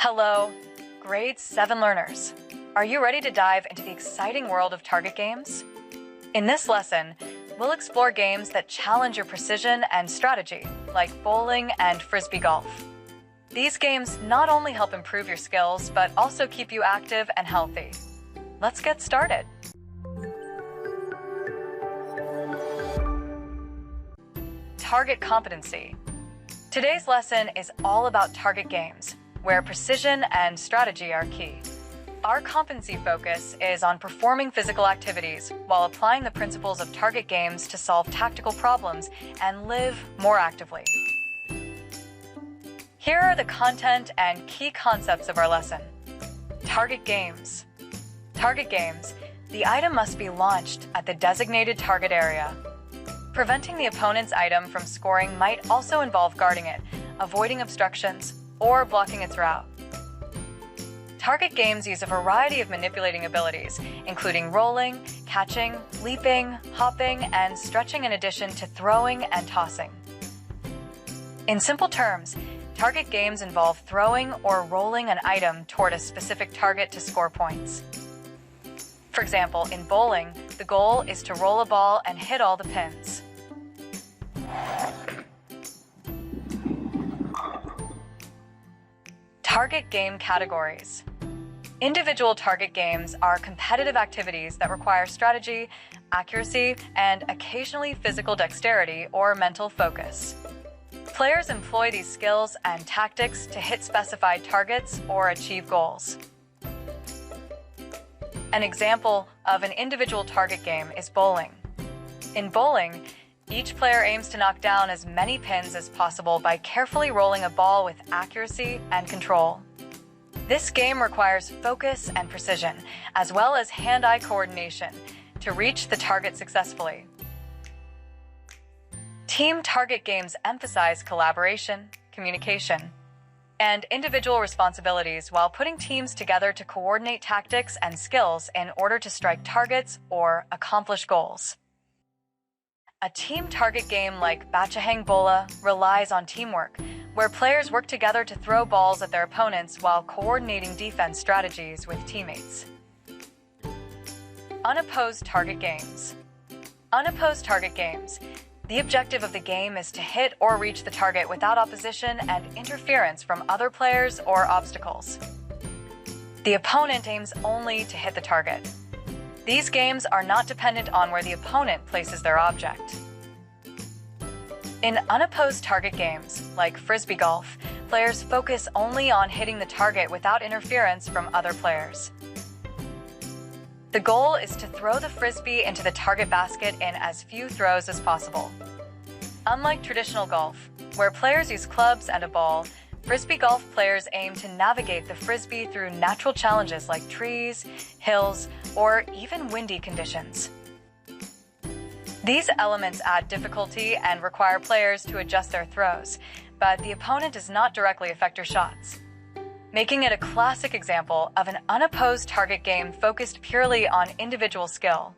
Hello, Grade 7 learners. Are you ready to dive into the exciting world of target games? In this lesson, we'll explore games that challenge your precision and strategy, like bowling and frisbee golf. These games not only help improve your skills, but also keep you active and healthy. Let's get started. Target competency. Today's lesson is all about target games, where precision and strategy are key. Our competency focus is on performing physical activities while applying the principles of target games to solve tactical problems and live more actively. Here are the content and key concepts of our lesson. Target games. Target games. The item must be launched at the designated target area. Preventing the opponent's item from scoring might also involve guarding it, avoiding obstructions, or blocking its route. Target games use a variety of manipulating abilities, including rolling, catching, leaping, hopping, and stretching in addition to throwing and tossing. In simple terms, target games involve throwing or rolling an item toward a specific target to score points. For example, in bowling, the goal is to roll a ball and hit all the pins. Target game categories. Individual target games are competitive activities that require strategy, accuracy, and occasionally physical dexterity or mental focus. Players employ these skills and tactics to hit specified targets or achieve goals. An example of an individual target game is bowling. In bowling, each player aims to knock down as many pins as possible by carefully rolling a ball with accuracy and control. This game requires focus and precision, as well as hand-eye coordination, to reach the target successfully. Team target games emphasize collaboration, communication, and individual responsibilities while putting teams together to coordinate tactics and skills in order to strike targets or accomplish goals. A team target game like Batuhang Bola relies on teamwork, where players work together to throw balls at their opponents while coordinating defense strategies with teammates. Unopposed target games. Unopposed target games. The objective of the game is to hit or reach the target without opposition and interference from other players or obstacles. The opponent aims only to hit the target. These games are not dependent on where the opponent places their object. In unopposed target games, like frisbee golf, players focus only on hitting the target without interference from other players. The goal is to throw the frisbee into the target basket in as few throws as possible. Unlike traditional golf, where players use clubs and a ball, frisbee golf players aim to navigate the frisbee through natural challenges like trees, hills, or even windy conditions. These elements add difficulty and require players to adjust their throws, but the opponent does not directly affect your shots, making it a classic example of an unopposed target game focused purely on individual skill.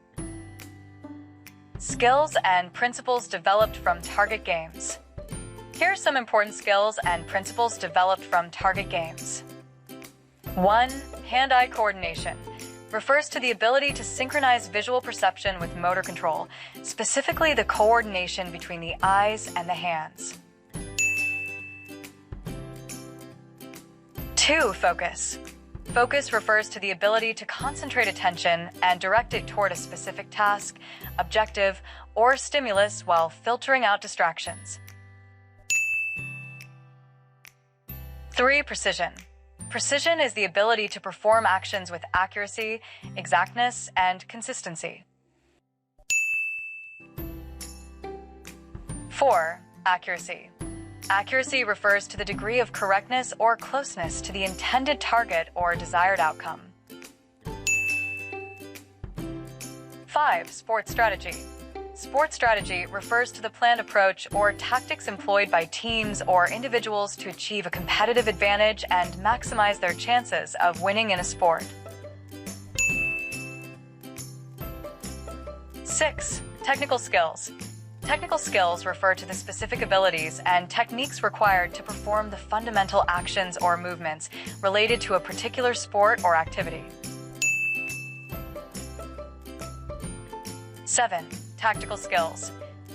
Skills and principles developed from target games. Here are some important skills and principles developed from target games. 1. Hand-eye coordination refers to the ability to synchronize visual perception with motor control, specifically the coordination between the eyes and the hands. 2. Focus. Focus refers to the ability to concentrate attention and direct it toward a specific task, objective, or stimulus while filtering out distractions. 3. Precision. Precision is the ability to perform actions with accuracy, exactness, and consistency. 4. Accuracy. Accuracy refers to the degree of correctness or closeness to the intended target or desired outcome. 5. Sports strategy. Sports strategy refers to the planned approach or tactics employed by teams or individuals to achieve a competitive advantage and maximize their chances of winning in a sport. 6. Technical skills. Technical skills refer to the specific abilities and techniques required to perform the fundamental actions or movements related to a particular sport or activity. 7. Tactical skills.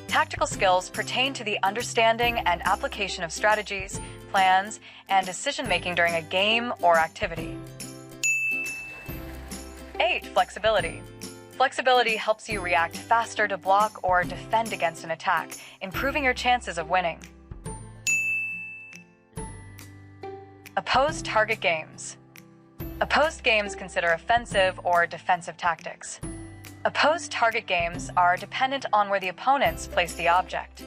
Tactical skills pertain to the understanding and application of strategies, plans, and decision-making during a game or activity. 8. Flexibility. Flexibility helps you react faster to block or defend against an attack, improving your chances of winning. Opposed target games. Opposed games consider offensive or defensive tactics. Opposed target games are dependent on where the opponents place the object.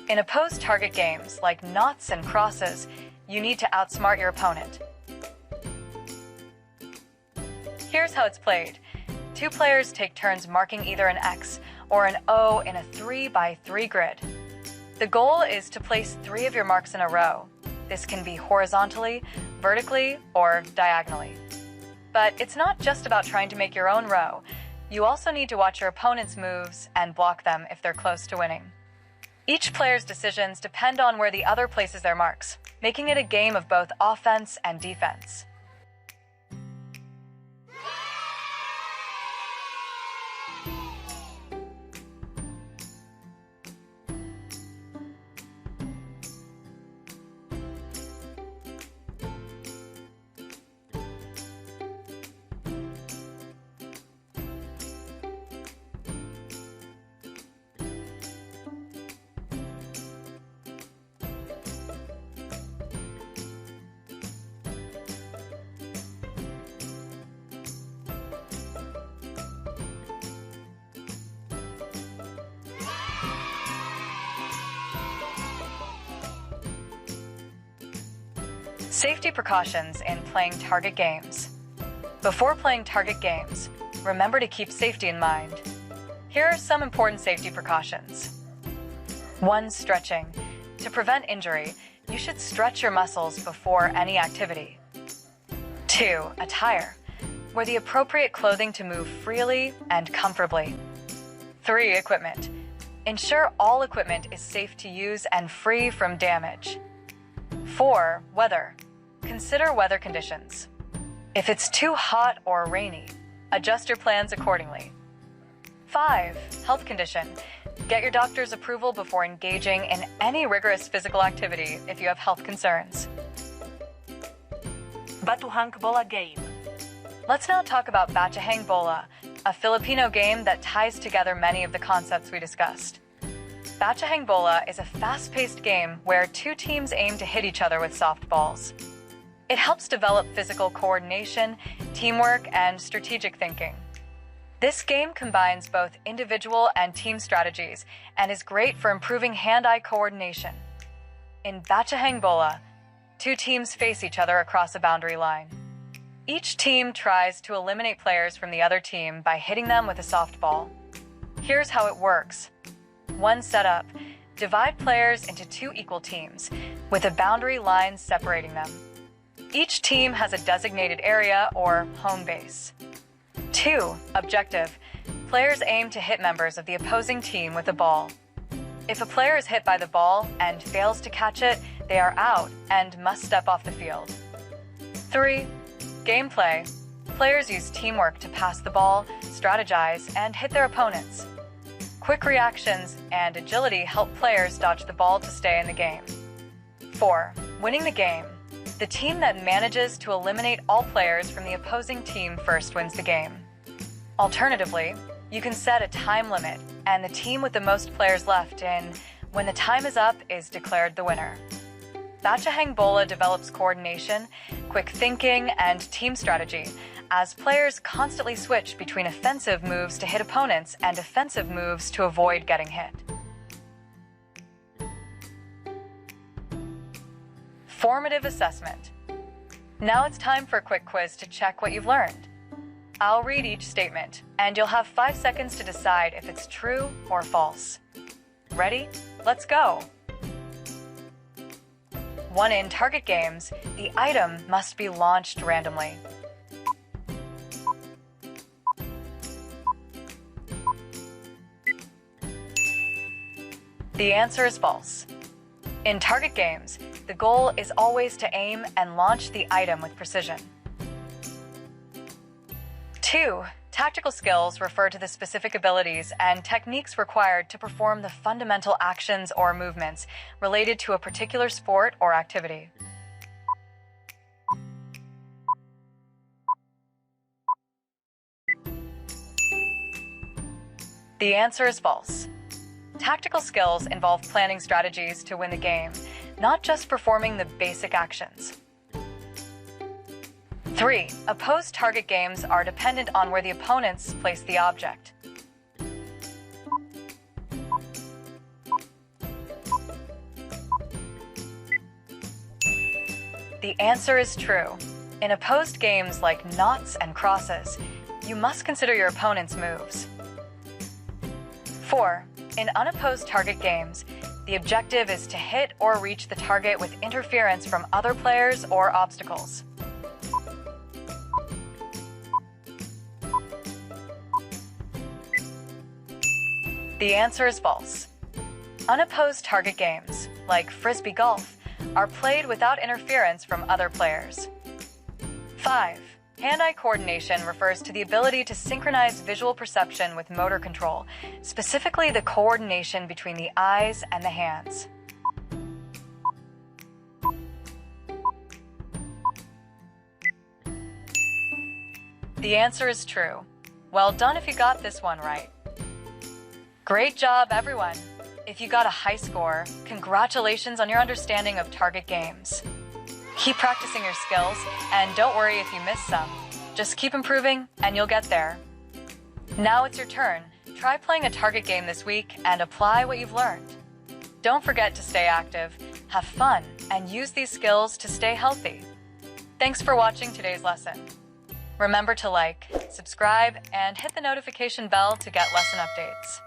In opposed target games, like knots and crosses, you need to outsmart your opponent. Here's how it's played. 2 players take turns marking either an X or an O in a 3x3 grid. The goal is to place 3 of your marks in a row. This can be horizontally, vertically, or diagonally. But it's not just about trying to make your own row. You also need to watch your opponent's moves and block them if they're close to winning. Each player's decisions depend on where the other places their marks, making it a game of both offense and defense. Safety precautions in playing target games. Before playing target games, remember to keep safety in mind. Here are some important safety precautions. 1. Stretching. To prevent injury, you should stretch your muscles before any activity. 2. Attire. Wear the appropriate clothing to move freely and comfortably. 3. Equipment. Ensure all equipment is safe to use and free from damage. 4. Weather. Consider weather conditions. If it's too hot or rainy, adjust your plans accordingly. 5. Health condition. Get your doctor's approval before engaging in any rigorous physical activity if you have health concerns. Batuhang Bola game. Let's now talk about Batuhang Bola, a Filipino game that ties together many of the concepts we discussed. Batuhang Bola is a fast-paced game where 2 teams aim to hit each other with soft balls. It helps develop physical coordination, teamwork, and strategic thinking. This game combines both individual and team strategies and is great for improving hand-eye coordination. In Batuhang Bola, 2 teams face each other across a boundary line. Each team tries to eliminate players from the other team by hitting them with a softball. Here's how it works. 1 setup. Divide players into 2 equal teams, with a boundary line separating them. Each team has a designated area or home base. 2. Objective. Players aim to hit members of the opposing team with a ball. If a player is hit by the ball and fails to catch it, they are out and must step off the field. 3. Gameplay. Players use teamwork to pass the ball, strategize, and hit their opponents. Quick reactions and agility help players dodge the ball to stay in the game. 4. Winning the game. The team that manages to eliminate all players from the opposing team first wins the game. Alternatively, you can set a time limit, and the team with the most players left in when the time is up is declared the winner. Batuhang Bola develops coordination, quick thinking, and team strategy, as players constantly switch between offensive moves to hit opponents and defensive moves to avoid getting hit. Formative assessment. Now it's time for a quick quiz to check what you've learned. I'll read each statement, and you'll have 5 seconds to decide if it's true or false. Ready? Let's go! 1. In target games, the item must be launched randomly. The answer is false. In target games, the goal is always to aim and launch the item with precision. 2. Tactical skills refer to the specific abilities and techniques required to perform the fundamental actions or movements related to a particular sport or activity. The answer is false. Tactical skills involve planning strategies to win the game, not just performing the basic actions. 3. Opposed target games are dependent on where the opponents place the object. The answer is true. In opposed games like knots and crosses, you must consider your opponent's moves. 4. In unopposed target games, the objective is to hit or reach the target with interference from other players or obstacles. The answer is false. Unopposed target games, like frisbee golf, are played without interference from other players. 5. Hand-eye coordination refers to the ability to synchronize visual perception with motor control, specifically the coordination between the eyes and the hands. The answer is true. Well done if you got this one right. Great job, everyone! If you got a high score, congratulations on your understanding of target games. Keep practicing your skills, and don't worry if you miss some. Just keep improving, and you'll get there. Now it's your turn. Try playing a target game this week and apply what you've learned. Don't forget to stay active, have fun, and use these skills to stay healthy. Thanks for watching today's lesson. Remember to like, subscribe, and hit the notification bell to get lesson updates.